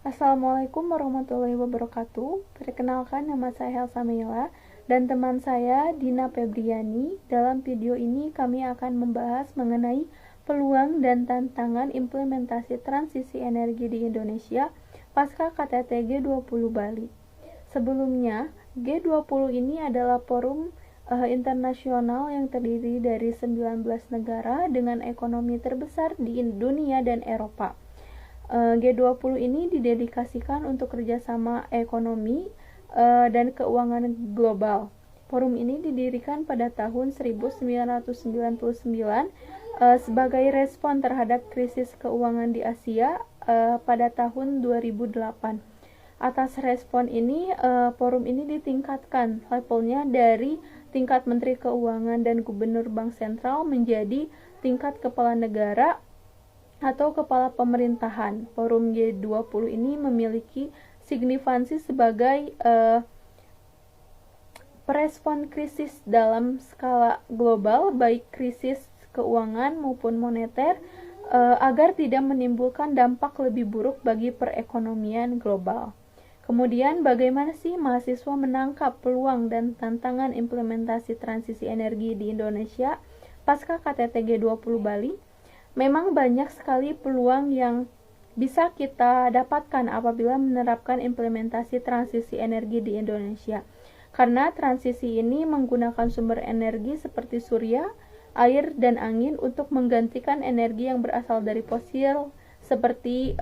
Assalamualaikum warahmatullahi wabarakatuh. Perkenalkan, nama saya Helsa Mela dan teman saya Dina Febriani. Dalam video ini kami akan membahas mengenai peluang dan tantangan implementasi transisi energi di Indonesia pasca KTT G20 Bali. Sebelumnya, G20 ini adalah forum internasional yang terdiri dari 19 negara dengan ekonomi terbesar di dunia dan Eropa. G20 ini didedikasikan untuk kerjasama ekonomi dan keuangan global. Forum ini didirikan pada tahun 1999 sebagai respon terhadap krisis keuangan di Asia pada tahun 2008. Atas respon ini, forum ini ditingkatkan levelnya dari tingkat Menteri Keuangan dan Gubernur Bank Sentral menjadi tingkat kepala negara atau kepala pemerintahan. Forum G20 ini memiliki signifikansi sebagai perespon krisis dalam skala global, baik krisis keuangan maupun moneter, agar tidak menimbulkan dampak lebih buruk bagi perekonomian global. Kemudian, bagaimana sih mahasiswa menangkap peluang dan tantangan implementasi transisi energi di Indonesia pasca KTT G20 Bali? Memang banyak sekali peluang yang bisa kita dapatkan apabila menerapkan implementasi transisi energi di Indonesia. Karena transisi ini menggunakan sumber energi seperti surya, air, dan angin untuk menggantikan energi yang berasal dari fosil seperti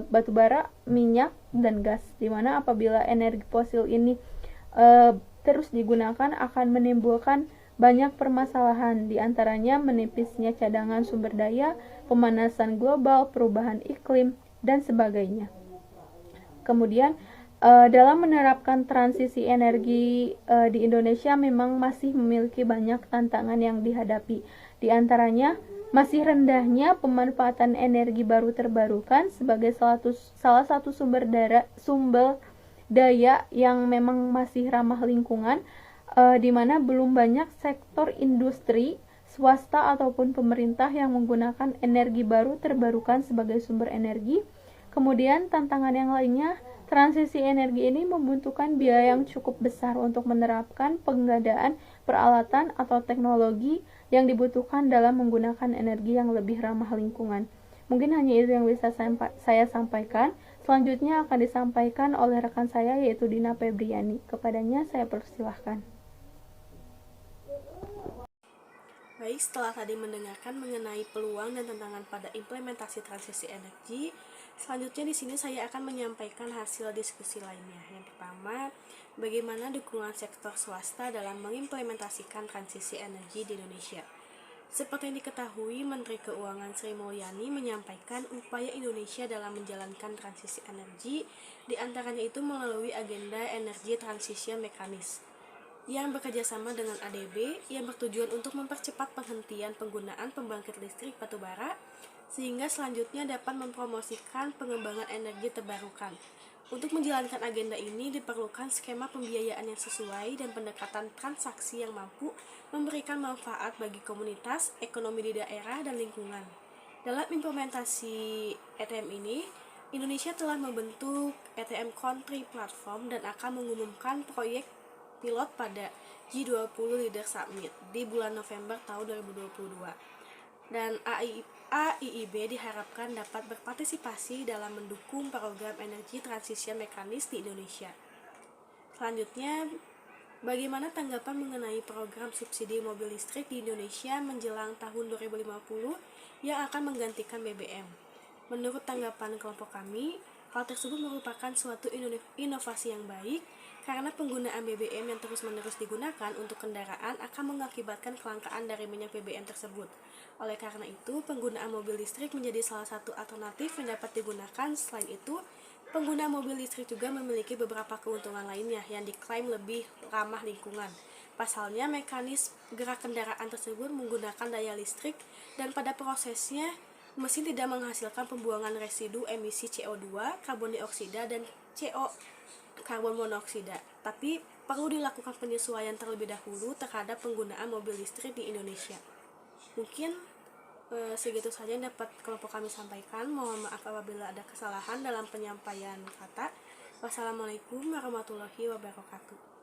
batu bara, minyak, dan gas. Dimana apabila energi fosil ini terus digunakan akan menimbulkan banyak permasalahan, diantaranya menipisnya cadangan sumber daya, pemanasan global, perubahan iklim, dan sebagainya. Kemudian, dalam menerapkan transisi energi di Indonesia memang masih memiliki banyak tantangan yang dihadapi. Di antaranya, masih rendahnya pemanfaatan energi baru terbarukan sebagai salah satu sumber daya yang memang masih ramah lingkungan, di mana belum banyak sektor industri, swasta ataupun pemerintah yang menggunakan energi baru terbarukan sebagai sumber energi. Kemudian tantangan yang lainnya, transisi energi ini membutuhkan biaya yang cukup besar untuk menerapkan pengadaan peralatan atau teknologi yang dibutuhkan dalam menggunakan energi yang lebih ramah lingkungan. Mungkin hanya itu yang bisa saya sampaikan. Selanjutnya akan disampaikan oleh rekan saya yaitu Dina Febriani. Kepadanya saya persilahkan. Baik, setelah tadi mendengarkan mengenai peluang dan tantangan pada implementasi transisi energi, selanjutnya di sini saya akan menyampaikan hasil diskusi lainnya. Yang pertama, bagaimana dukungan sektor swasta dalam mengimplementasikan transisi energi di Indonesia. Seperti yang diketahui, Menteri Keuangan Sri Mulyani menyampaikan upaya Indonesia dalam menjalankan transisi energi, diantaranya itu melalui agenda Energy Transition Mechanism yang bekerjasama dengan ADB yang bertujuan untuk mempercepat penghentian penggunaan pembangkit listrik batubara sehingga selanjutnya dapat mempromosikan pengembangan energi terbarukan. Untuk menjalankan agenda ini diperlukan skema pembiayaan yang sesuai dan pendekatan transaksi yang mampu memberikan manfaat bagi komunitas, ekonomi di daerah, dan lingkungan. Dalam implementasi ETM ini, Indonesia telah membentuk ETM Country Platform dan akan mengumumkan proyek pilot pada G20 Leader Summit di bulan November tahun 2022. Dan AIIB diharapkan dapat berpartisipasi dalam mendukung program Energy Transition Mechanism di Indonesia. Selanjutnya, bagaimana tanggapan mengenai program subsidi mobil listrik di Indonesia menjelang tahun 2050 yang akan menggantikan BBM? Menurut tanggapan kelompok kami, hal tersebut merupakan suatu inovasi yang baik karena penggunaan BBM yang terus-menerus digunakan untuk kendaraan akan mengakibatkan kelangkaan dari minyak BBM tersebut. Oleh karena itu, penggunaan mobil listrik menjadi salah satu alternatif yang dapat digunakan. Selain itu, pengguna mobil listrik juga memiliki beberapa keuntungan lainnya yang diklaim lebih ramah lingkungan. Pasalnya, mekanisme gerak kendaraan tersebut menggunakan daya listrik dan pada prosesnya mesin tidak menghasilkan pembuangan residu emisi CO2, karbon dioksida, dan karbon monoksida. Tapi perlu dilakukan penyesuaian terlebih dahulu terhadap penggunaan mobil listrik di Indonesia. Mungkin Segitu saja yang dapat kelompok kami sampaikan. Mohon maaf apabila ada kesalahan dalam penyampaian kata. Wassalamualaikum warahmatullahi wabarakatuh.